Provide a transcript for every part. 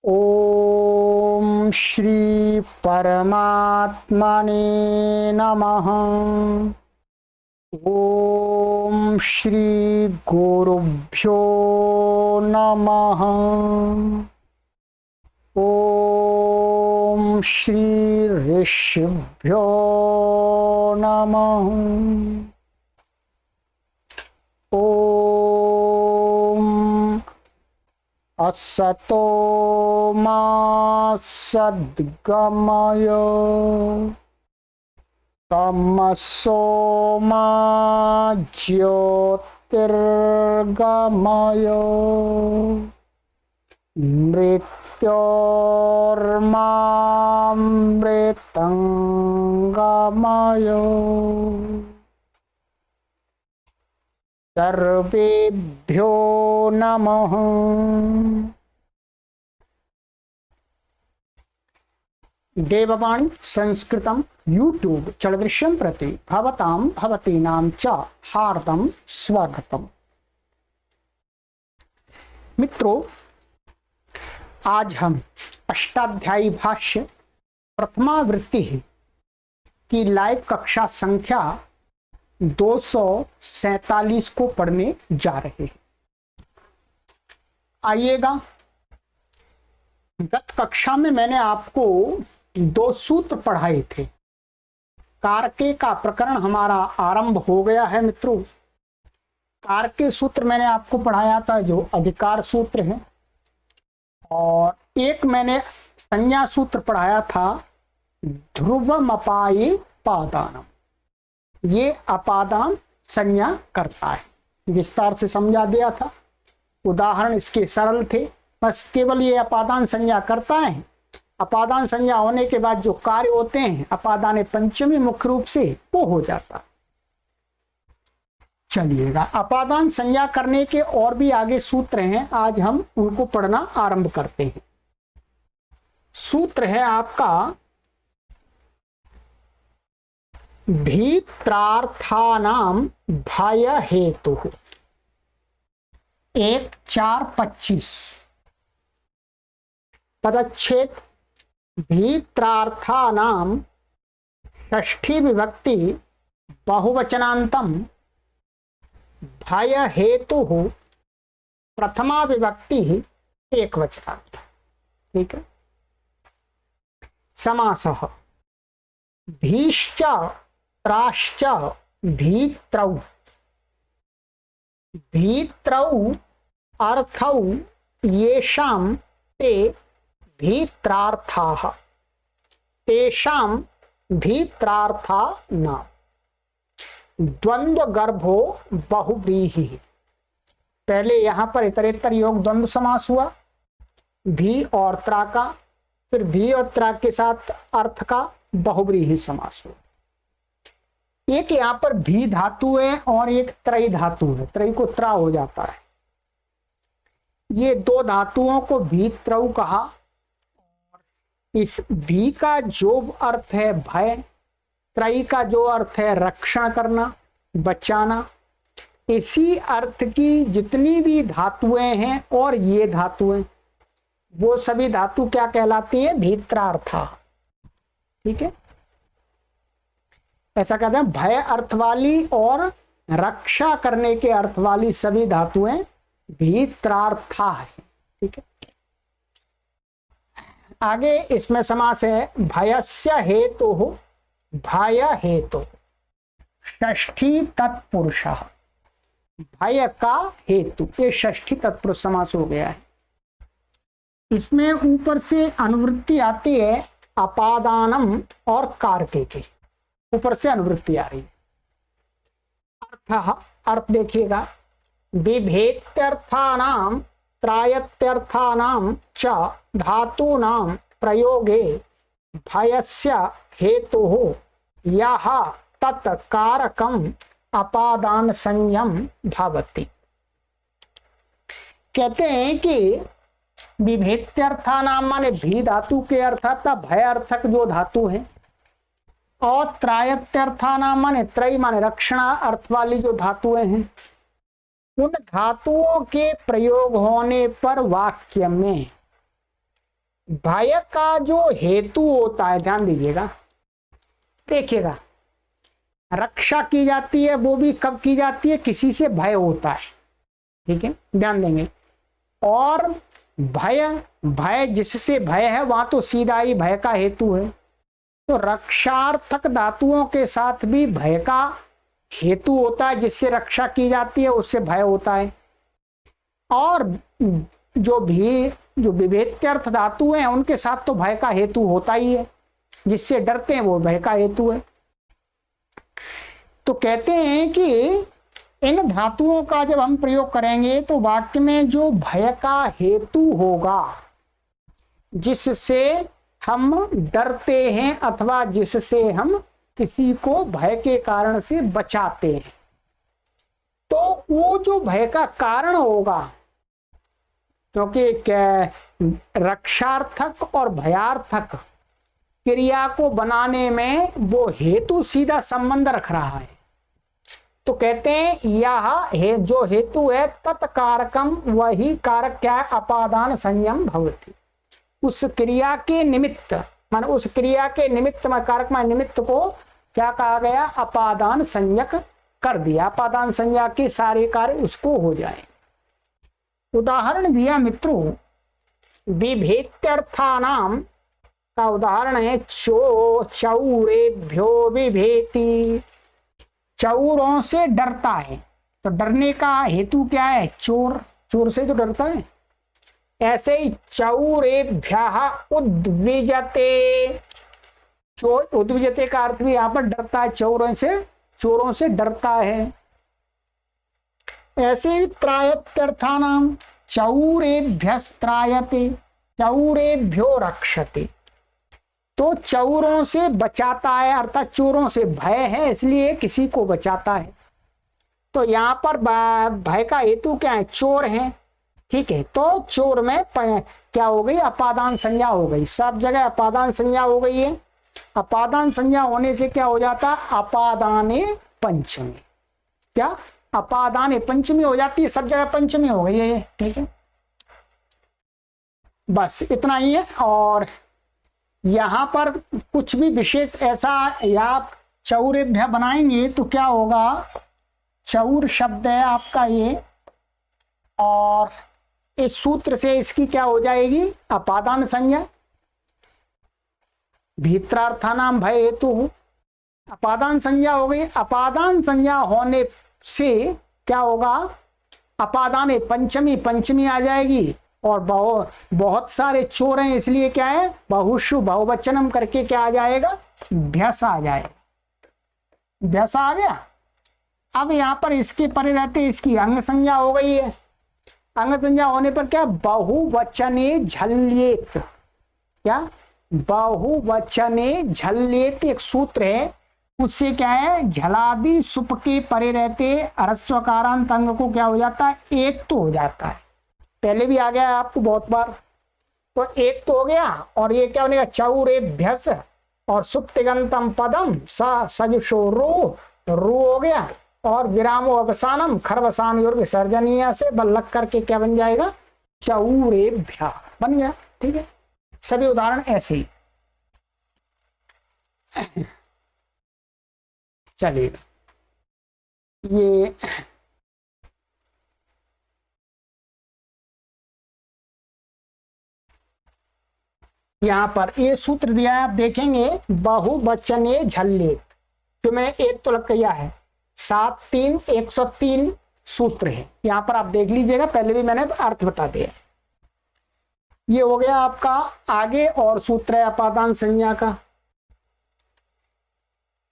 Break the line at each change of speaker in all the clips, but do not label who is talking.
ओम श्री परमात्मने नमः। ओम श्री गुरुभ्यो नमः। ओम श्री ऋषिभ्यो नमः। ओम असतो मा सद्गमय तमसो मा ज्योतिर्गमय मृत्योर्मामृतंगमय सर्वेभ्यो नमः। देववाणी संस्कृतम यूट्यूब चलदृश्यम प्रति भवतां भवतीनां च हार्दं स्वागतम। मित्रों, आज हम अष्टाध्यायी भाष्य प्रथमावृत्ति की लाइव कक्षा संख्या 247 को पढ़ने जा रहे हैं। आइएगा, गत कक्षा में मैंने आपको 2 सूत्र पढ़ाए थे। कारके का प्रकरण हमारा आरंभ हो गया है। मित्रों, कारके सूत्र मैंने आपको पढ़ाया था जो अधिकार सूत्र है, और एक मैंने संज्ञा सूत्र पढ़ाया था ध्रुवमपाये पादानम। ये अपादान संज्ञा करता है, विस्तार से समझा दिया था। उदाहरण इसके सरल थे, बस केवल ये अपादान संज्ञा करता है। अपादान संज्ञा होने के बाद जो कार्य होते हैं अपादान पंचमी मुख्य रूप से वो हो जाता। चलिएगा, अपादान संज्ञा करने के और भी आगे सूत्र हैं, आज हम उनको पढ़ना आरंभ करते हैं। सूत्र है आपका भीत्रार्थानाम भय हेतु 1.4.25 पदच्छेद भीत्रार्थानाम षष्ठी विभक्ति बहुवचनांतम भय हेतु प्रथमा विभक्ति एक वचनांत। ठीक है। समासः भीश्च त्राश्च भीत्रौ भीत्रौ अर्थौ येषां ते भीत्रार्थाः तेषां भीत्रार्था न। द्वंद्व गर्भो बहुव्रीहि। पहले यहां पर इतरेतर योग द्वंद्व समास हुआ, भी और त्रा का, फिर भी और त्रा के साथ अर्थ का बहुव्रीहि समास हुआ। एक यहां पर भी धातु है और एक त्रय धातु है, त्रय को त्रा हो जाता है। ये 2 धातुओं को भी त्रौ कहा। इस भी का जो अर्थ है भय, त्रय का जो अर्थ है रक्षण करना, बचाना, इसी अर्थ की जितनी भी धातुएं हैं और ये धातुएं, वो सभी धातु क्या कहलाती है? भीत्रार्था। ठीक है। ऐसा कहते हैं भय अर्थ वाली और रक्षा करने के अर्थ वाली सभी धातुएं भीत्रार्था है। ठीक है। आगे इसमें समास है भयस्य हेतु भय हेतु षष्ठी तत्पुरुषः। भय का हेतु, ये षष्ठी तत्पुरुष समास हो गया है। इसमें ऊपर से अनुवृत्ति आती है अपादानम और कारके की, ऊपर से अनुवृत्ति आ रही है। अर्थ देखिएगा, विभेत्यर्थानाम त्रायत्यर्थानाम च धातूनां प्रयोगे भयस्य हेतुः यः तत्कारकम अपादान संयम भवति। कहते हैं कि विभेत्यर्थानाम माने भी धातु के अर्थात भय अर्थक जो धातु है, और त्रायत्यर्थानाम माने त्रय माने रक्षणा अर्थ वाली जो धातुएं हैं, उन धातुओं के प्रयोग होने पर वाक्य में भय का जो हेतु होता है, ध्यान दीजिएगा, देखिएगा, रक्षा की जाती है वो भी कब की जाती है, किसी से भय होता है, ठीक है, ध्यान देंगे। और भय, भय जिससे भय है वहां तो सीधा ही भय का हेतु है, तो रक्षार्थक धातुओं के साथ भी भय का हेतु होता है, जिससे रक्षा की जाती है उससे भय होता है। और जो विभेद्यर्थ धातु हैं उनके साथ तो भय का हेतु होता ही है, जिससे डरते हैं वो भय का हेतु है। तो कहते हैं कि इन धातुओं का जब हम प्रयोग करेंगे तो वाक्य में जो भय का हेतु होगा, जिससे हम डरते हैं अथवा जिससे हम किसी को भय के कारण से बचाते हैं, तो वो जो भय का कारण होगा, क्योंकि रक्षार्थक और भयार्थक क्रिया को बनाने में वो हेतु सीधा संबंध रख रहा है, तो कहते हैं यह जो हेतु है तत्कारकम, वही कारक क्या है, अपादान संयम भवति। उस क्रिया के निमित्त, मान उस क्रिया के निमित्त में, कारक में निमित्त को क्या कहा गया, अपादान संज्ञक कर दिया, अपादान संज्ञा के सारे कार्य उसको हो जाए। उदाहरण दिया मित्रों, विभेत्यर्थानाम का उदाहरण है चौरेभ्यो विभेति, चौरों से डरता है, तो डरने का हेतु क्या है, चोर, चोर से तो डरता है। ऐसे ही चौरेभ्यः उद्विजते, चोर उद्विजते का अर्थ भी यहां पर डरता है, चोरों से डरता है। ऐसे ही त्रायत्यर्थानाम चौरेभ्यस्त्रायते, चौरेभ्यो रक्षते, तो चोरों से बचाता है, अर्थात चोरों से भय है इसलिए किसी को बचाता है। तो यहाँ पर भय का हेतु क्या है, चोर है, ठीक है। तो चोर में क्या हो गई, अपादान संज्ञा हो गई, सब जगह अपादान संज्ञा हो गई है। अपादान संज्ञा होने से क्या हो जाता है, अपादाने पंचमी, क्या अपादाने पंचमी हो जाती है, सब जगह पंचमी हो गई है, ठीक है। बस इतना ही है। और यहां पर कुछ भी विशेष ऐसा या चौरेभ्य बनाएंगे तो क्या होगा, चौर शब्द है आपका ये, और इस सूत्र से इसकी क्या हो जाएगी, अपादान संज्ञा। भीत्रार्थानाम भय हेतु, अपादान संज्ञा हो गई। अपादान संज्ञा होने से क्या होगा, अपादाने पंचमी, पंचमी आ जाएगी। और बहुत सारे चोर हैं इसलिए क्या है, बहुशु बहुवचनम करके क्या आ जाएगा, भ्यस आ जाएगा, भ्यस आ गया। अब यहां पर इसके परे रहते इसकी अंग संज्ञा हो गई है। अंग संज्ञा होने पर क्या, बहुवचने झल्येत, क्या बहुवचने झल्येत एक सूत्र है, उससे क्या है, झलादि सुप के परे रहते ह्रस्वकारांत अंग को क्या हो जाता है, एक तो हो जाता है। पहले भी आ गया है आपको बहुत बार, तो एक तो हो गया। और ये क्या बनेगा, चौरेभ्यस, और सुप्तिगंतम पदम सजुषो रू हो गया, और विरामो अवसानम खरवसान और विसर्जनीय से बल्लक करके क्या बन जाएगा, चौरेभ्य बन गया, ठीक है। सभी उदाहरण ऐसे ही चलिएगा। ये यहां पर ये सूत्र दिया है, आप देखेंगे बहुवचने झल्लेत, जो मैंने एक तो लग किया है, 7 3 103 सूत्र है, यहां पर आप देख लीजिएगा, पहले भी मैंने अर्थ बता दिया। ये हो गया आपका। आगे और सूत्र है अपादान संज्ञा का,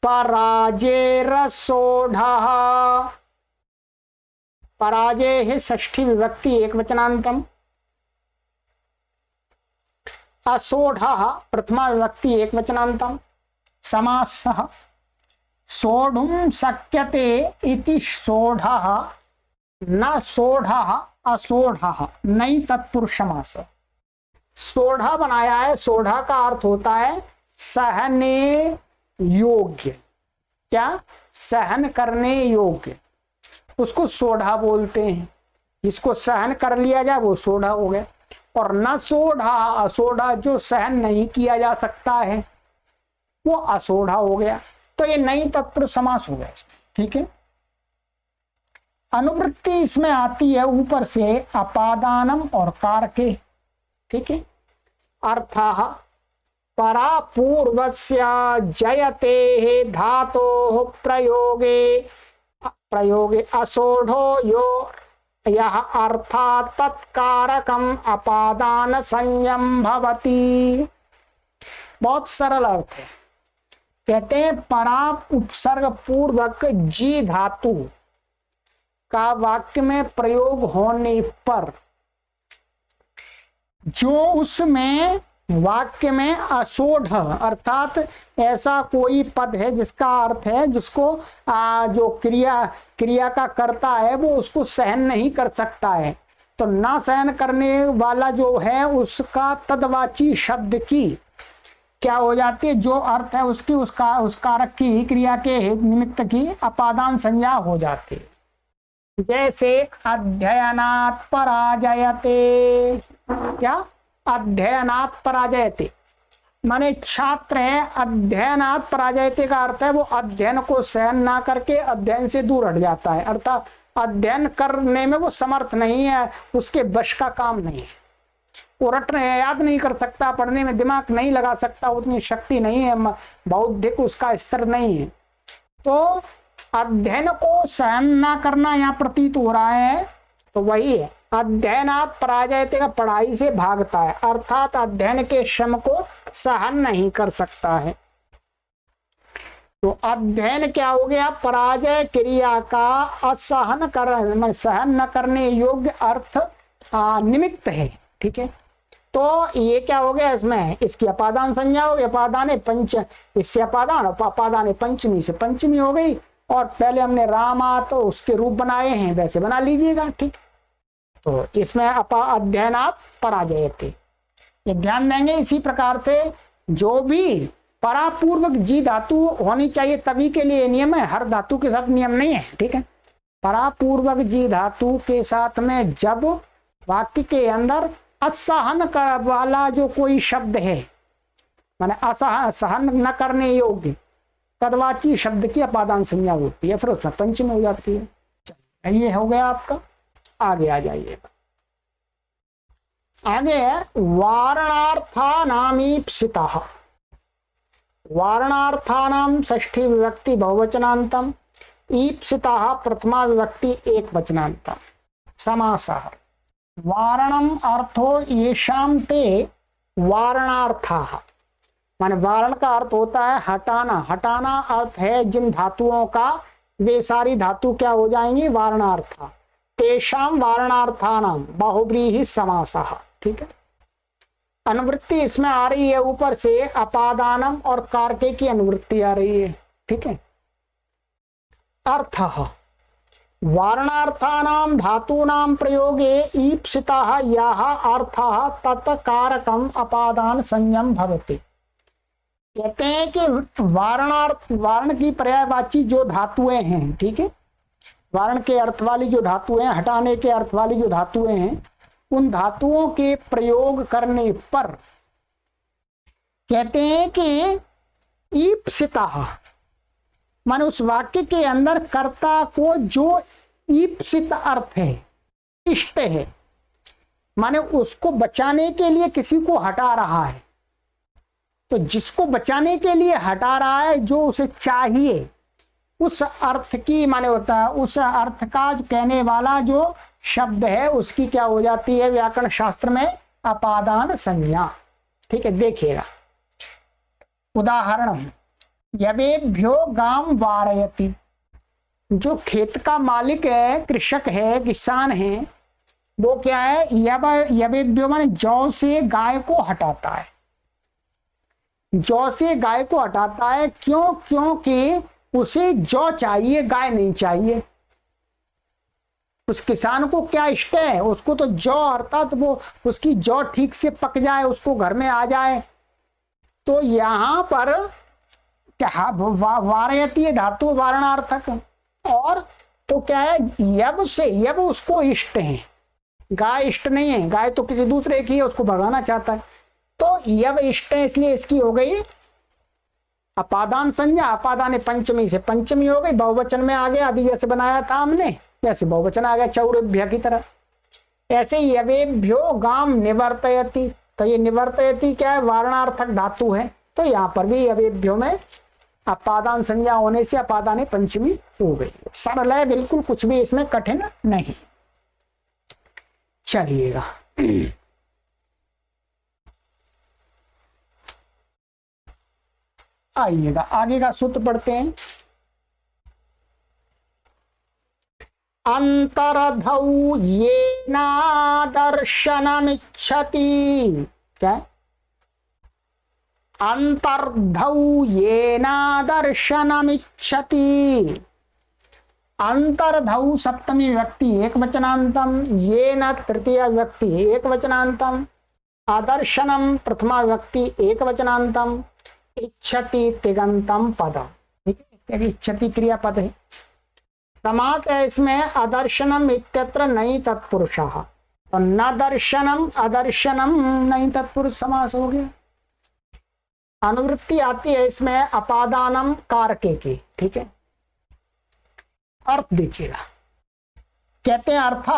पराजेर सोढ़ः, पराजय है षष्ठी विभक्ति एक वचनांतम, असोढ़ः प्रथमा विभक्ति एक वचनांतम, समासः सोढ़ुं शक्यते इति सोढ़ः न सोढ़ः असोढ़ः नई तत्पुरुष समास। सोढ़ा बनाया है, सोढ़ा का अर्थ होता है सहने योग्य, क्या सहन करने योग्य, उसको सोढ़ा बोलते हैं। जिसको सहन कर लिया जाए वो सोढ़ा हो गया। और न सोढ़ा, असोढ़ा जो सहन नहीं किया जा सकता है वो असोढ़ा हो गया। तो ये नई तत्पुरुष समास हो गया इसमें, ठीक है। अनुवृत्ति इसमें आती है ऊपर से अपादानम और कारके, ठीक है। अर्थः परापूर्वस्य जयते धातोः प्रयोगे असोढ़ो यो यह अर्थात् तत्कारकम अपादान संयम भवति। बहुत सरल अर्थ है। कहते हैं परा उपसर्ग पूर्वक जी धातु का वाक्य में प्रयोग होने पर जो उसमें वाक्य में असोढ़ अर्थात ऐसा कोई पद है जिसका अर्थ है जिसको जो क्रिया का करता है वो उसको सहन नहीं कर सकता है, तो ना सहन करने वाला जो है उसका तदवाची शब्द की क्या हो जाती है, जो अर्थ है उसकी उस कारक की क्रिया के निमित्त की अपादान संज्ञा हो जाती है। जैसे अध्ययनात् पराजयते, क्या अध्ययनात् पराजयते माने छात्र है, अध्ययनात् पराजयते का अर्थ है वो अध्ययन को सहन ना करके अध्ययन से दूर हट जाता है, अर्थात अध्ययन करने में वो समर्थ नहीं है, उसके वश का काम नहीं है, वो रटने याद नहीं कर सकता, पढ़ने में दिमाग नहीं लगा सकता, उतनी शक्ति नहीं है, बौद्धिक उसका स्तर नहीं है। तो अध्ययन को सहन ना करना यहाँ प्रतीत हो रहा है, तो वही है अध्ययनात् पराजयते का पढ़ाई से भागता है, अर्थात अध्ययन के श्रम को सहन नहीं कर सकता है। तो अध्ययन क्या हो गया, पराजय क्रिया का असहन कर सहन न करने योग्य अर्थ निमित्त है, ठीक है। तो ये क्या हो गया, इसमें इसकी अपादान संज्ञा हो गई, अपादान पंच, इससे अपादान अपादान पंचमी से पंचमी हो गई, और पहले हमने रामा तो उसके रूप बनाए हैं वैसे बना लीजिएगा, ठीक। तो इसमें अध्ययनात् पराजयते ये ध्यान देंगे। इसी प्रकार से जो भी परापूर्वक जी धातु होनी चाहिए तभी के लिए नियम है, हर धातु के साथ नियम नहीं है, ठीक है। परापूर्वक जी धातु के साथ में जब वाक्य के अंदर असहन कर वाला जो कोई शब्द है माने असहन सहन न करने योग्य तदवाची शब्द की अपादान संज्ञा होती है, फिर उसमें पंचमी हो जाती है। ये हो गया आपका। आगे आ जाइएगा, आगे है वारणार्थानामीप्सितः। वारणार्थानाम षष्ठी विभक्ति बहुवचनांतम, ईप्सितः प्रथमा विभक्ति एक वचनांतम। समासः वारणम अर्थो येषां ते वारणार्थाः माने वारण का अर्थ होता है हटाना, हटाना अर्थ है जिन धातुओं का, वे सारी धातु क्या हो जाएंगी, वारणार्था। तेषां वारणार्थानाम बहुव्रीहि समासः, ठीक है। अनुवृत्ति इसमें आ रही है ऊपर से अपादानम और कारके की अनुवृत्ति आ रही है, ठीक है। अर्थः वारणार्थानाम धातूनां प्रयोगे ईप्सितः यः अर्थः तत्कारकम अपादान संयम भवति। कहते हैं कि वारण की पर्यायवाची जो धातुएं हैं, ठीक है, वारण के अर्थ वाली जो धातुएं, हटाने के अर्थ वाली जो धातुएं हैं, उन धातुओं के प्रयोग करने पर कहते हैं कि ईप्सितः माने उस वाक्य के अंदर कर्ता को जो ईप्सित अर्थ है, इष्ट है, माने उसको बचाने के लिए किसी को हटा रहा है, तो जिसको बचाने के लिए हटा रहा है जो उसे चाहिए उस अर्थ की माने होता है, उस अर्थ का कहने वाला जो शब्द है उसकी क्या हो जाती है व्याकरण शास्त्र में अपादान संज्ञा, ठीक है। देखिएगा उदाहरण, यवेभ्यो गाम वारयति, जो खेत का मालिक है, कृषक है, किसान है, वो क्या है, यवेभ्यो माने जौ से गाय को हटाता है, जौ से गाय को हटाता है। क्यों, क्योंकि उसे जौ चाहिए, गाय नहीं चाहिए। उस किसान को क्या इष्ट है, उसको तो जौ अर्थात वो उसकी जौ ठीक से पक जाए, उसको घर में आ जाए। तो यहां पर क्या वारयती धातु वारणार्थक, और तो क्या है यब से, यब उसको इष्ट है, गाय इष्ट नहीं है, गाय तो किसी दूसरे की है, उसको भगाना चाहता है। तो यव इष्ट है, इसलिए इसकी हो गई अपादान संज्ञा। अपादान पंचमी से पंचमी हो गई, बहुवचन में आ गया। अभी जैसे बनाया था हमने वैसे बहुवचन आ गया, चौरभ्य की तरह। ऐसे यवेभ्यो गाम निवर्तयति, तो ये निवर्तयति क्या है, वारणार्थक धातु है। तो यहाँ पर भी यवेभ्यो में अपादान संज्ञा होने से अपादान पंचमी हो गई। सरल है बिल्कुल, कुछ भी इसमें कठिन नहीं। चलिएगा आइएगा आगे का सूत्र पढ़ते हैं। अंतर्धौ येना दर्शनमिच्छति, क्या अंतर्धौ येना दर्शनमिच्छति। अंतर्धौ सप्तमी व्यक्ति एक वचनांतम, येन तृतीय व्यक्ति एक वचनांतम, अदर्शनम प्रथमा व्यक्ति एक वचनांतम, इच्छति तिगंतम पदम। ठीक है, इच्छति क्रियापद है। समास है इसमें अदर्शनम इत्यत्र नहीं तत्पुरुषः, तो न दर्शनम अदर्शनम नहीं तत्पुरुष समास हो गया। अनुवृत्ति आती है इसमें अपादानम कारके की। ठीक है, अर्थ देखिएगा, कहते हैं अर्थ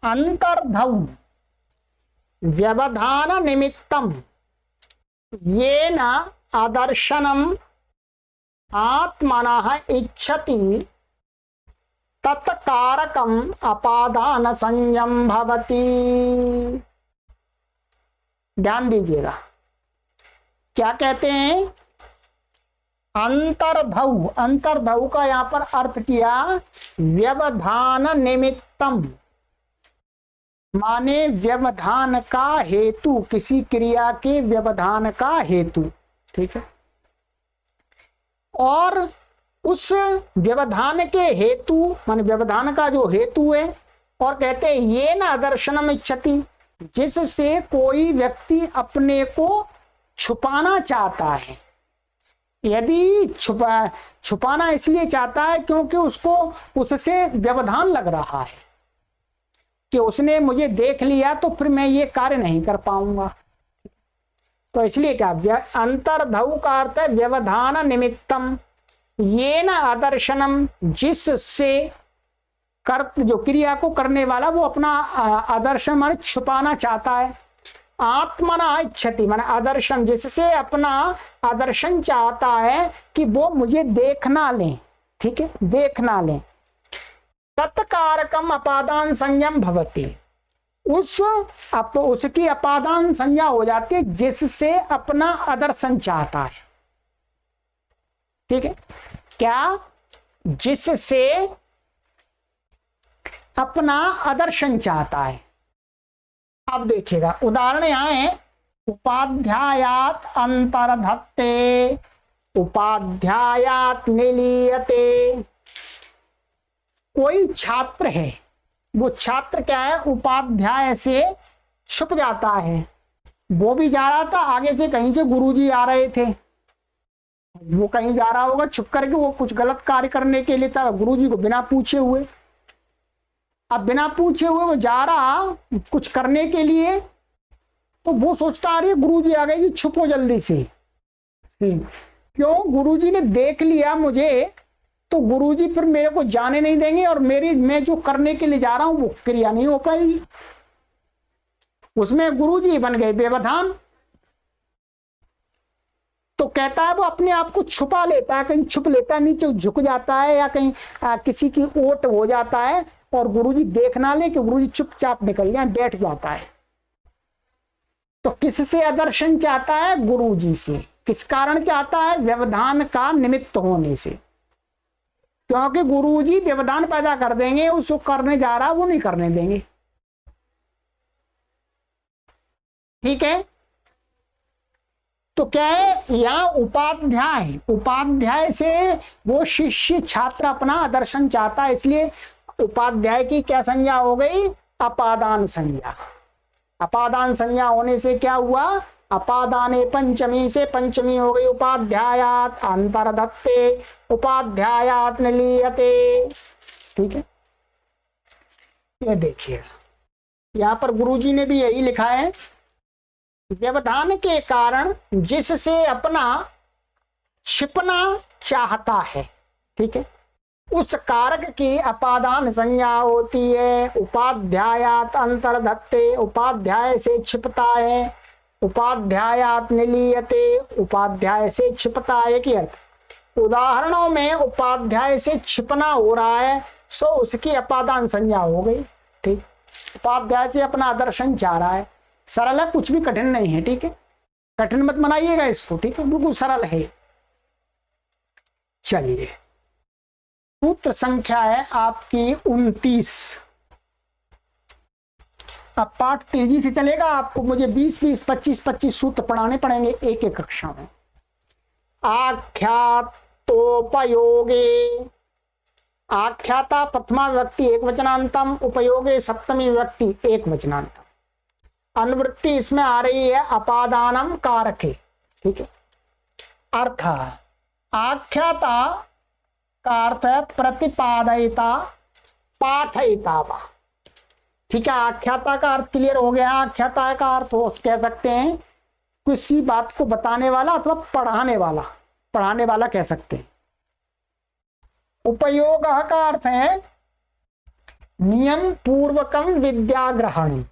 अंतर्धौ व्यवधान निमित्तम येन अदर्शनम आत्मनः इच्छति तत्कारकम अपादान संयम भवति। ध्यान दीजिएगा, क्या कहते हैं अंतर्धौ। अंतर्धौ का यहां पर अर्थ किया व्यवधान निमित्तम, माने व्यवधान का हेतु, किसी क्रिया के व्यवधान का हेतु। ठीक है, और उस व्यवधान के हेतु माने व्यवधान का जो हेतु है, और कहते हैं ये न दर्शनम इच्छति, जिससे कोई व्यक्ति अपने को छुपाना चाहता है। यदि छुपाना इसलिए चाहता है क्योंकि उसको उससे व्यवधान लग रहा है कि उसने मुझे देख लिया तो फिर मैं ये कार्य नहीं कर पाऊंगा। तो इसलिए क्या अंतर्धौ का अर्थ है व्यवधान निमित्तम, ये न अदर्शनम, जिससे कर्त जो क्रिया को करने वाला वो अपना आदर्शन माने छुपाना चाहता है। आत्मना इच्छति माने आदर्शन, जिससे अपना आदर्शन चाहता है कि वो मुझे देखना ले। ठीक है, देखना ले। तत्कारकम अपादान संयम भवति, उसकी अपादान संज्ञा हो जाती है जिससे अपना आदर्शन चाहता है। ठीक है, क्या जिससे अपना आदर्शन चाहता है। अब देखिएगा उदाहरण यहां है, उपाध्यायात अंतर्धत्ते, उपाध्यायात निलीयते। कोई छात्र है, वो छात्र क्या है, उपाध्याय से छुप जाता है। वो भी जा रहा था, आगे से कहीं से गुरुजी आ रहे थे, वो कहीं जा रहा होगा छुप करके, वो कुछ गलत कार्य करने के लिए था, गुरुजी को बिना पूछे हुए। अब बिना पूछे हुए वो जा रहा कुछ करने के लिए, तो वो सोचता अरे गुरुजी आ गए जी, छुपो जल्दी से। क्यों, गुरुजी ने देख लिया मुझे तो गुरुजी फिर मेरे को जाने नहीं देंगे और मैं जो करने के लिए जा रहा हूं वो क्रिया नहीं हो पाएगी। उसमें गुरुजी बन गए व्यवधान। तो कहता है वो अपने आप को छुपा लेता है, कहीं छुप लेता है, नीचे झुक जाता है या कहीं किसी की ओट हो जाता है और गुरुजी देख ना ले कि गुरुजी चुपचाप निकल जाए, बैठ जाता है। तो किससे आदर्शन चाहता है, गुरुजी से। किस कारण चाहता है, व्यवधान का निमित्त होने से। क्योंकि गुरुजी व्यवधान पैदा कर देंगे, उसको करने जा रहा वो नहीं करने देंगे। ठीक है, तो क्या है यहाँ उपाध्याय, उपाध्याय से वो शिष्य छात्र अपना आदर्शन चाहता है, इसलिए उपाध्याय की क्या संज्ञा हो गई, अपादान संज्ञा। अपादान संज्ञा होने से क्या हुआ, अपादाने पंचमी से पंचमी हो गई। उपाध्यायात अंतर्धत्ते, उपाध्यायात निलीयते। ठीक है, ये देखिएगा, यहाँ पर गुरुजी ने भी यही लिखा है, व्यवधान के कारण जिससे अपना छिपना चाहता है, ठीक है, उस कारक की अपादान संज्ञा होती है। उपाध्यायात अंतर्धत्ते, उपाध्याय से छिपता है, उपाध्यायात निलीयते, उपाध्याय से छिपता है की अर्थ। उदाहरणों में उपाध्याय से छिपना हो रहा है, सो उसकी अपादान संज्ञा हो गई, ठीक। उपाध्याय से अपना दर्शन चाह रहा है, सरल है, कुछ भी कठिन नहीं है, ठीक है, कठिन मत बनाइएगा इसको, ठीक है, बिल्कुल सरल है। चलिए, सूत्र संख्या है आपकी 29। अब पाठ तेजी से चलेगा, आपको मुझे 20-20, 25-25 सूत्र पढ़ाने पड़ेंगे एक एक कक्षा में। आख्यातोपयोगे, आख्याता प्रथमा विभक्ति एक वचनांतम, उपयोगे सप्तमी विभक्ति एक वचनांतम। अनुवृत्ति इसमें आ रही है अपादानम कारके, ठीक है। अर्थ, आख्याता का अर्थ है प्रतिपादयिता पाठयिता वा, ठीक है। आख्याता का अर्थ क्लियर हो गया। आख्याता का अर्थ हो कह सकते हैं किसी बात को बताने वाला अथवा पढ़ाने वाला, पढ़ाने वाला कह सकते हैं। उपयोग का अर्थ है नियम पूर्वकम विद्या ग्रहण।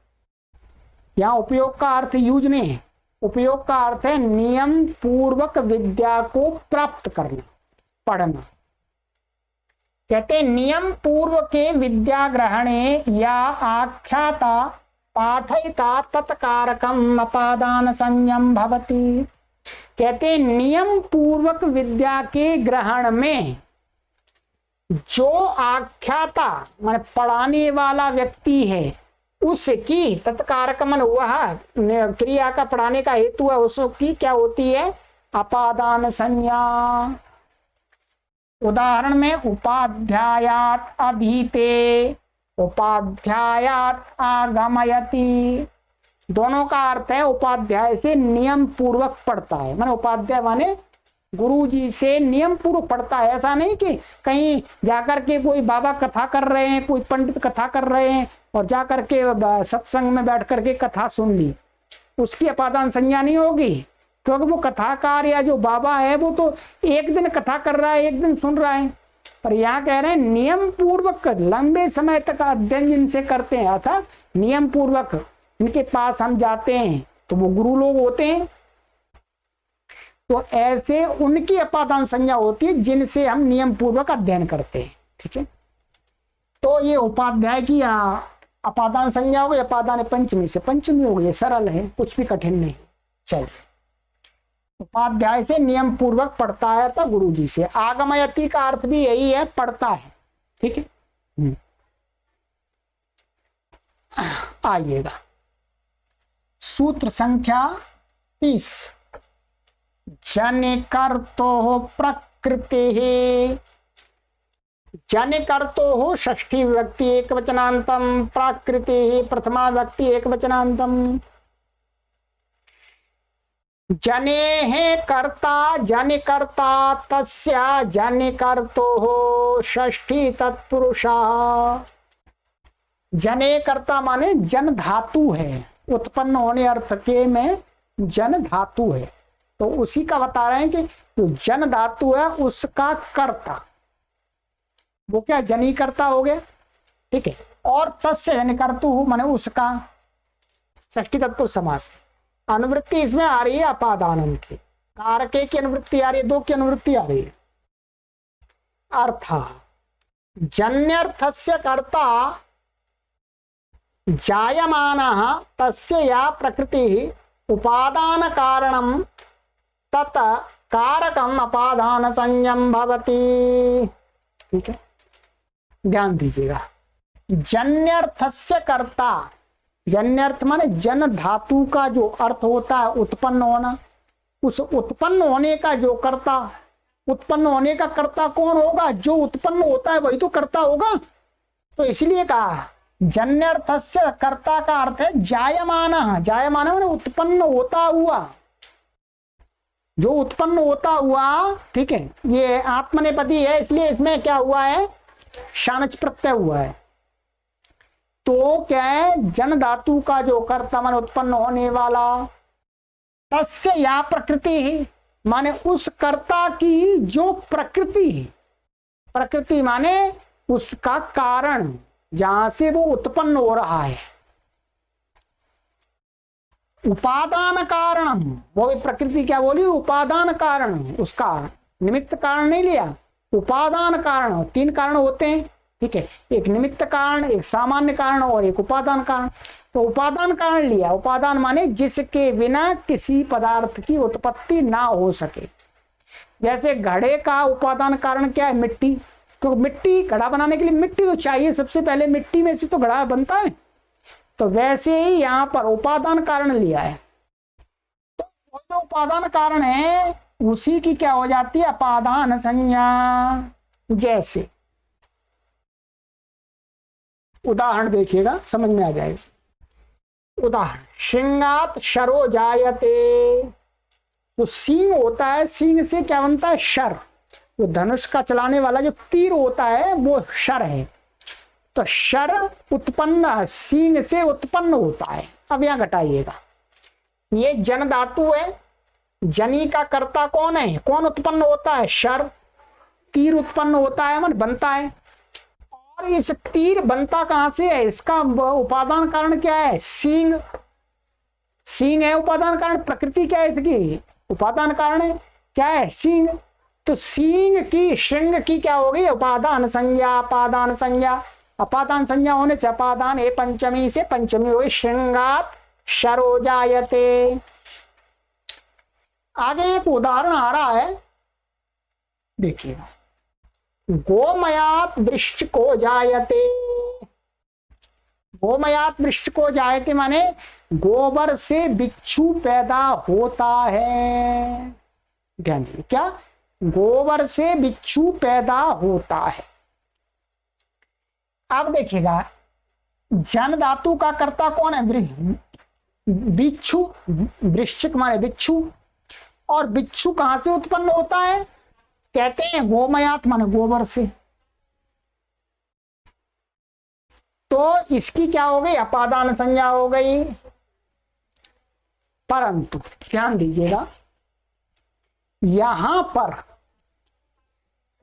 यहां उपयोग का अर्थ यूज नहीं है, उपयोग का अर्थ है नियम पूर्वक विद्या को प्राप्त करना, पढ़ना। कहते नियम पूर्व के विद्या ग्रहणे या आख्याता पाठयिता तत्कारकम अपादान संयम भवति। कहते नियम पूर्वक विद्या के ग्रहण में जो आख्याता माने पढ़ाने वाला व्यक्ति है उसकी, तत्कारक मन वह क्रिया का पढ़ाने का हेतु है, उसकी क्या होती है, अपादान संज्ञा। उदाहरण में उपाध्यायात अभीते, उपाध्यायात आगमयति, दोनों का अर्थ है उपाध्याय से नियम पूर्वक पढ़ता है। माने उपाध्याय माने गुरुजी से नियम पूर्वक पढ़ता है। ऐसा नहीं कि कहीं जाकर के कोई बाबा कथा कर रहे हैं, कोई पंडित कथा कर रहे हैं और जाकर के सत्संग में बैठ करके कथा सुन ली, उसकी अपादान संज्ञा नहीं होगी, क्योंकि वो कथाकार या जो बाबा है वो तो एक दिन कथा कर रहा है, एक दिन सुन रहा है। पर यहाँ कह रहे हैं नियम पूर्वक लंबे समय तक अध्ययन जिनसे करते हैं, अर्थात नियम पूर्वक इनके पास हम जाते हैं तो वो गुरु लोग होते हैं, तो ऐसे उनकी अपादान संज्ञा होती है जिनसे हम नियम पूर्वक अध्ययन करते हैं, ठीक है। तो ये उपाध्याय की अपादान संज्ञा हो गई, अपादान पंचमी से पंचमी हो गई, सरल है, कुछ भी कठिन नहीं। चलिए, उपाध्याय से नियम पूर्वक पढ़ता है तो गुरु जी से। आगमयति का अर्थ भी यही है, पढ़ता है, ठीक है। आइएगा, सूत्र संख्या 30। जनिकर्तो प्रकृति, जनिकर्तो षष्ठी विभक्ति एक वचनांतम, प्रकृति प्रथमा विभक्ति एक वचनांतम। जने कर्ता, जनिकर्ता तस्य जनिकर्तो षष्ठी तत्पुरुषा। जने कर्ता माने जन धातु है, उत्पन्न होने अर्थ के में जन धातु है, तो उसी का बता रहे हैं कि जो जन धातु है उसका कर्ता, वो क्या जनी कर्ता हो गया, ठीक है। और तस्य जनिकर्तु माने उसका, षष्ठी तत्पुरुष समास। अनुवृत्ति इसमें आ रही है अपादानम की, कारके की अनुवृत्ति आ रही है, दो की अनुवृत्ति आ रही है। अर्थ, जन्यर्थस्य कर्ता जायमानः तस्य या प्रकृति उपादान कारणम तत कारकम अपादान संयम भवति, ठीक है। ध्यान दीजिएगा, जन्यर्थस्य कर्ता, जन्यर्थ माने जन धातु का जो अर्थ होता है उत्पन्न होना, उस उत्पन्न होने का जो कर्ता, उत्पन्न होने का कर्ता कौन होगा, जो उत्पन्न होता है वही तो कर्ता होगा। तो इसलिए कहा जन्यर्थस्य कर्ता का अर्थ है जायमान, जायमान माने उत्पन्न होता हुआ, जो उत्पन्न होता हुआ, ठीक है। ये आत्मनेपदी है, इसलिए इसमें क्या हुआ है, शानच प्रत्यय हुआ है, तो क्या है, जन धातु का जो कर्ता माने उत्पन्न होने वाला, तस्य या प्रकृति ही माने उस कर्ता की जो प्रकृति, प्रकृति माने उसका कारण जहां से वो उत्पन्न हो रहा है, उपादान कारण, वो भी प्रकृति क्या बोली, उपादान कारण, उसका निमित्त कारण नहीं लिया, उपादान कारण। तीन कारण होते हैं, ठीक है, एक निमित्त कारण, एक सामान्य कारण और एक उपादान कारण। तो उपादान कारण लिया, उपादान माने जिसके बिना किसी पदार्थ की उत्पत्ति ना हो सके। जैसे घड़े का उपादान कारण क्या है, मिट्टी, तो मिट्टी, घड़ा बनाने के लिए मिट्टी तो चाहिए, सबसे पहले मिट्टी में से तो घड़ा बनता है। तो वैसे ही यहां पर उपादान कारण लिया है, तो जो उपादान कारण है उसी की क्या हो जाती है, अपादान संज्ञा। जैसे उदाहरण देखिएगा, समझ में आ जाएगा। उदाहरण, श्रृंगात शरो जायते, जो सींग होता है, सींग से क्या बनता है, शर। जो धनुष का चलाने वाला जो तीर होता है वो शर है। तो शर उत्पन्न, सींग से उत्पन्न होता है। अब यहां घटाइएगा, ये जन धातु है, जनी का कर्ता कौन है, कौन उत्पन्न होता है, शर। तीर उत्पन्न होता है मन बनता है, और इस तीर बनता कहां से है, इसका उपादान कारण क्या है, सींग। सींग है उपादान कारण, प्रकृति क्या है इसकी, उपादान कारण है, क्या है, सींग। तो सींग की, श्रृंग की क्या हो गई, उपादान संज्ञा, अपादान संज्ञा। अपादान संज्ञा होने से अपादान ए पंचमी से पंचमी हो गई, श्रृंगात शरो जायते। आगे एक उदाहरण आ रहा है, देखिएगा, गोमयात वृश्चिको जायते। गोमयात वृश्चिको जायते माने गोबर से बिच्छू पैदा होता है। ध्यान दीजिए, क्या, गोबर से बिच्छू पैदा होता है। अब देखिएगा, जन धातु का कर्ता कौन है, बिच्छू, वृश्चिक माने बिच्छू, और बिच्छू कहां से उत्पन्न होता है, कहते हैं गोमयात माने गोबर से। तो इसकी क्या हो गई, अपादान संज्ञा हो गई। परंतु ध्यान दीजिएगा, यहां पर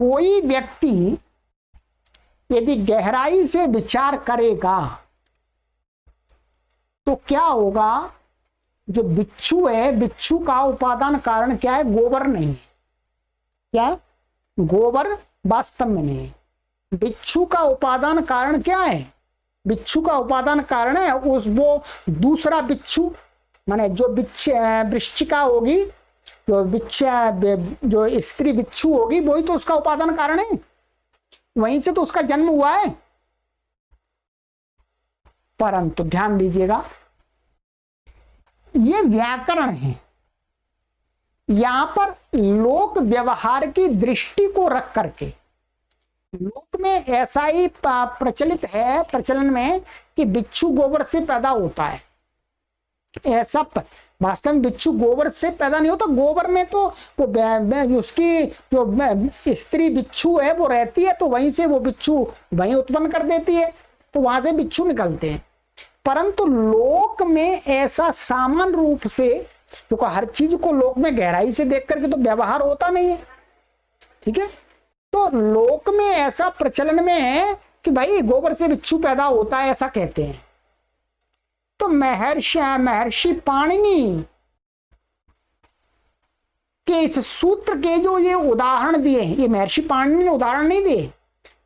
कोई व्यक्ति यदि गहराई से विचार करेगा तो क्या होगा, जो बिच्छू है, बिच्छू का उपादान कारण क्या है, गोबर नहीं है। क्या, गोबर वास्तव में नहीं है। बिच्छू का उपादान कारण क्या है, बिच्छू का उपादान कारण है उस वो दूसरा बिच्छू, माने जो वृश्चिका होगी, जो स्त्री बिच्छू होगी, वही तो उसका उपादान कारण है, वहीं से तो उसका जन्म हुआ है। परंतु ध्यान दीजिएगा, ये व्याकरण है, यहां पर लोक व्यवहार की दृष्टि को रख करके, लोक में ऐसा ही प्रचलित है, प्रचलन में, कि बिच्छू गोबर से पैदा होता है। ऐसा वास्तव में बिच्छू गोबर से पैदा नहीं होता, गोबर में तो वो उसकी जो स्त्री बिच्छू है वो रहती है, तो वहीं से वो बिच्छू वहीं उत्पन्न कर देती है, तो वहां से बिच्छू निकलते हैं। परंतु लोक में ऐसा सामान्य रूप से, क्योंकि हर चीज को लोक में गहराई से देख करके तो व्यवहार होता नहीं है, ठीक है। तो लोक में ऐसा प्रचलन में है कि भाई गोबर से बिच्छू पैदा होता है, ऐसा कहते हैं। तो महर्षि पाणिनि के इस सूत्र के जो ये उदाहरण दिए, ये महर्षि पाणिनि ने उदाहरण नहीं दिए,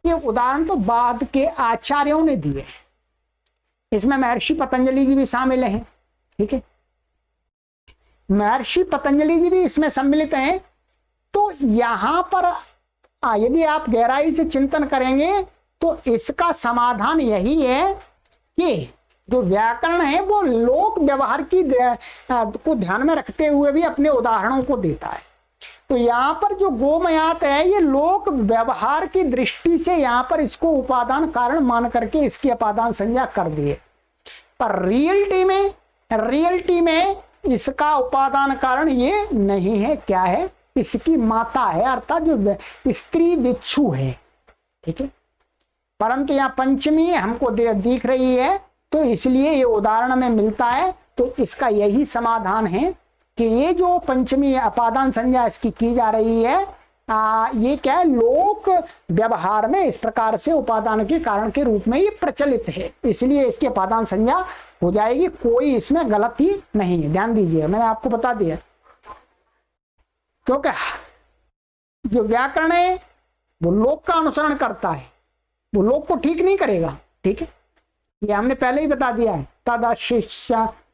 ये उदाहरण तो बाद के आचार्यों ने दिए। इसमें महर्षि पतंजलि जी भी शामिल हैं, ठीक है, महर्षि पतंजलि जी भी इसमें सम्मिलित हैं। तो यहां पर यदि आप गहराई से चिंतन करेंगे तो इसका समाधान यही है कि जो व्याकरण है वो लोक व्यवहार की को ध्यान में रखते हुए भी अपने उदाहरणों को देता है। तो यहाँ पर जो गोमयात है, ये लोक व्यवहार की दृष्टि से यहाँ पर इसको उपादान कारण मान करके इसकी अपादान संज्ञा कर दिए, पर रियलिटी में इसका उपादान कारण ये नहीं है। क्या है, इसकी माता है, अर्थात जो स्त्री बिच्छू है, ठीक है। परंतु यहाँ पंचमी हमको दिख रही है, तो इसलिए ये उदाहरण में मिलता है। तो इसका यही समाधान है कि ये जो पंचमी अपादान संज्ञा इसकी की जा रही है, ये क्या है, लोक व्यवहार में इस प्रकार से उपादान के कारण के रूप में ये प्रचलित है, इसलिए इसकी अपादान संज्ञा हो जाएगी। कोई इसमें गलती नहीं है, ध्यान दीजिए, मैंने आपको बता दिया। क्योंकि जो व्याकरण है वो लोक का अनुसरण करता है, वो लोक को ठीक नहीं करेगा। ठीक है, ये हमने पहले ही बता दिया है।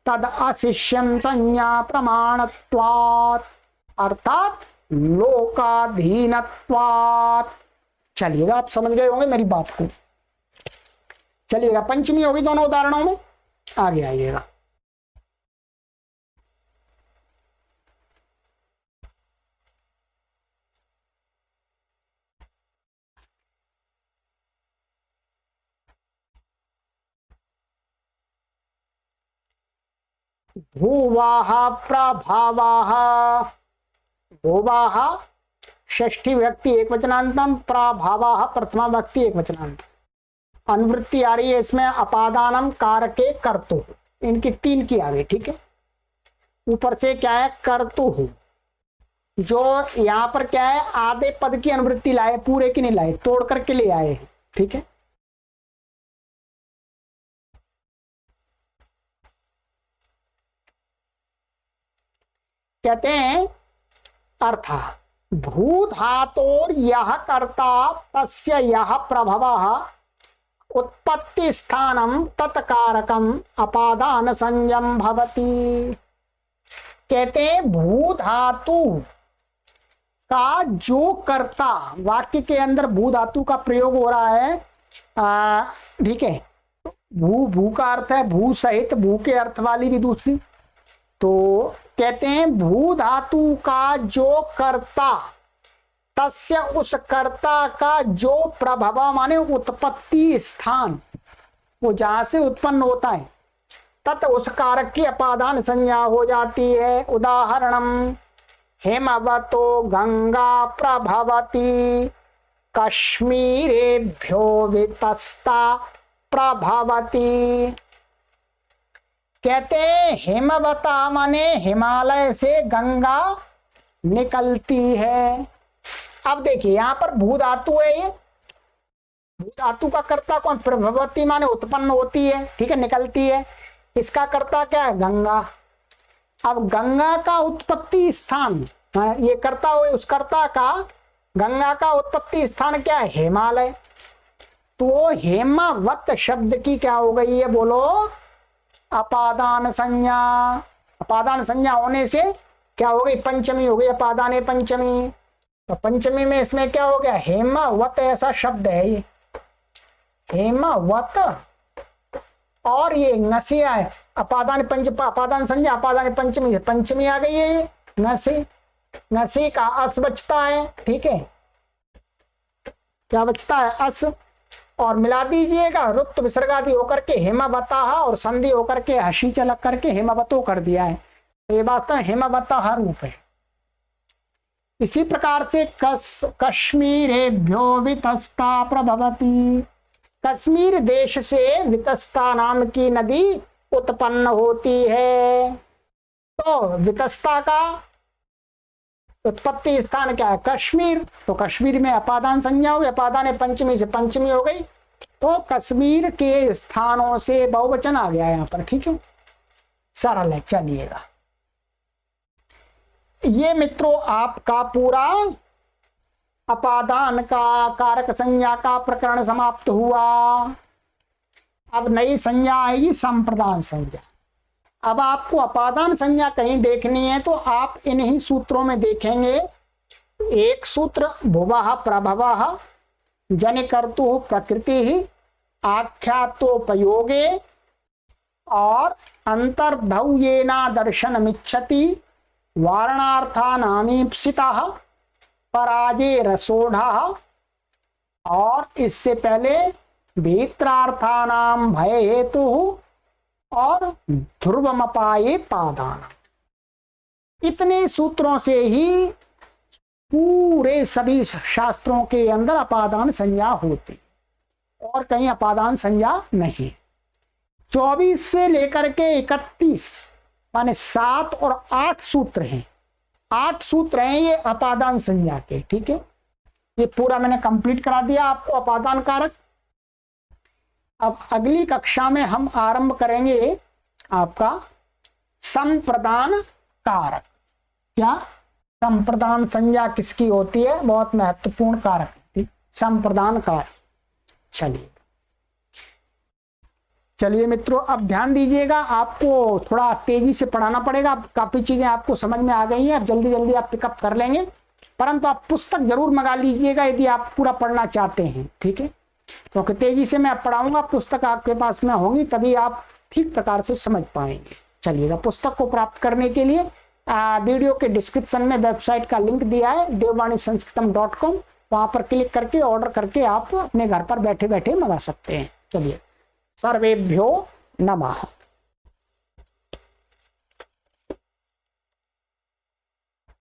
तद अशिष्यम संज्ञा प्रमाणत्वात्, अर्थात लोकाधीनत्वात्। चलिएगा, आप समझ गए होंगे मेरी बात को। चलिएगा, पंचमी होगी दोनों उदाहरणों में, आगे आइएगा। भूवाः प्रभावाः, भूवाः षष्ठी व्यक्ति एक वचनांतम, प्रभावाः प्रथमा व्यक्ति एक वचनांत। अनुवृत्ति आ रही है इसमें अपादानम कारके कर्तु, इनकी तीन की आ गई। ठीक है, ऊपर से क्या है, कर्तु, जो यहां पर क्या है, आधे पद की अनुवृत्ति लाए, पूरे की नहीं लाए, तोड़ करके ले आए हैं। ठीक है, कहते हैं अर्थ भूधातोर यह कर्ता तस्य यह प्रभवः उत्पत्ति स्थानम तत्कारकम अपादान संयम भवति। कहते हैं भूधातु का जो कर्ता, वाक्य के अंदर भू धातु का प्रयोग हो रहा है। ठीक है, भू, भू का अर्थ है भू सहित, भू के अर्थ वाली भी दूसरी। तो कहते हैं भू धातु का जो कर्ता, तस्य उस कर्ता का जो प्रभव माने उत्पत्ति स्थान, वो जहां से उत्पन्न होता है, तत् उस कारक की अपादान संज्ञा हो जाती है। उदाहरणम हेमवतो गंगा प्रभवती कश्मीरेभ्यो वितस्ता प्रभवती। कहते हैं हेमवता माने हिमालय से गंगा निकलती है। अब देखिए यहां पर भू धातु है, ये भू धातु का कर्ता कौन, प्रभवती माने उत्पन्न होती है। ठीक है, निकलती है, इसका कर्ता क्या है, गंगा। अब गंगा का उत्पत्ति स्थान, ये कर्ता हुए, उस कर्ता का गंगा का उत्पत्ति स्थान क्या है, हिमालय। तो हेमवत शब्द की क्या हो गई है, बोलो, अपादान संज्ञा। अपादान संज्ञा होने से क्या हो गई, पंचमी हो गई, अपादाने पंचमी। तो पंचमी में इसमें क्या हो गया, हेमवत ऐसा शब्द है, ये हेमवत, और ये नसिया है, अपादान पंच, अपादान संज्ञा अपादान पंचमी, पंचमी आ गई है, ये नसी, नसी का अस बचता है। ठीक है, क्या बचता है, अस, और मिला दीजिएगा, रुत्त विसर्गादि होकर के हेमवता, और संधि होकर के हसी चलक करके हेमवतो कर दिया है। तो ये वास्तव में हेमवता हर रूप है। इसी प्रकार से कश्मीरेभ्यो वितस्ता प्रभवती, कश्मीर देश से वितस्ता नाम की नदी उत्पन्न होती है। तो वितस्ता का उत्पत्ति स्थान क्या है, कश्मीर। तो कश्मीर में अपादान संज्ञा हो गई, अपादान पंचमी से पंचमी हो गई, तो कश्मीर के स्थानों से बहुवचन आ गया यहाँ पर। ठीक है, सरल है। चलिएगा, ये मित्रों आपका पूरा अपादान का कारक संज्ञा का प्रकरण समाप्त हुआ। अब नई संज्ञा आएगी संप्रदान संज्ञा। अब आपको अपादान संज्ञा कहीं देखनी है तो आप इन्हीं सूत्रों में देखेंगे। एक सूत्र भुवः प्रभवः जनिकर्तुः प्रकृति आख्यातोपयोगे, और अंतर्भव्येना दर्शनमिच्छति वारणार्थानामीप्सितः पराजे रसोढ़ः, और इससे पहले भीत्रार्थानाम भय हेतु और ध्रुवमपाये पादान। इतने सूत्रों से ही पूरे सभी शास्त्रों के अंदर अपादान संज्ञा होती। और कहीं अपादान संज्ञा नहीं। 24 से लेकर के 31 माने 7 और 8 सूत्र हैं, 8 सूत्र हैं ये अपादान संज्ञा के। ठीक है, ये पूरा मैंने कंप्लीट करा दिया आपको अपादान कारक। अब अगली कक्षा में हम आरंभ करेंगे आपका संप्रदान कारक। क्या संप्रदान संज्ञा किसकी होती है, बहुत महत्वपूर्ण कारक है संप्रदान कारक। चलिए मित्रों, अब ध्यान दीजिएगा, आपको थोड़ा तेजी से पढ़ाना पड़ेगा, काफी चीजें आपको समझ में आ गई हैं, अब जल्दी जल्दी आप पिकअप कर लेंगे, परंतु आप पुस्तक जरूर मंगा लीजिएगा यदि आप पूरा पढ़ना चाहते हैं। ठीक है, क्योंकि तेजी से मैं पढ़ाऊंगा, पुस्तक आपके पास में होगी तभी आप ठीक प्रकार से समझ पाएंगे। चलिएगा, पुस्तक को प्राप्त करने के लिए वीडियो के डिस्क्रिप्शन में वेबसाइट का लिंक दिया है devvanisanskritam.com, वहां पर क्लिक करके ऑर्डर करके आप अपने घर पर बैठे बैठे मंगा सकते हैं। चलिए, सर्वेभ्यो नमः।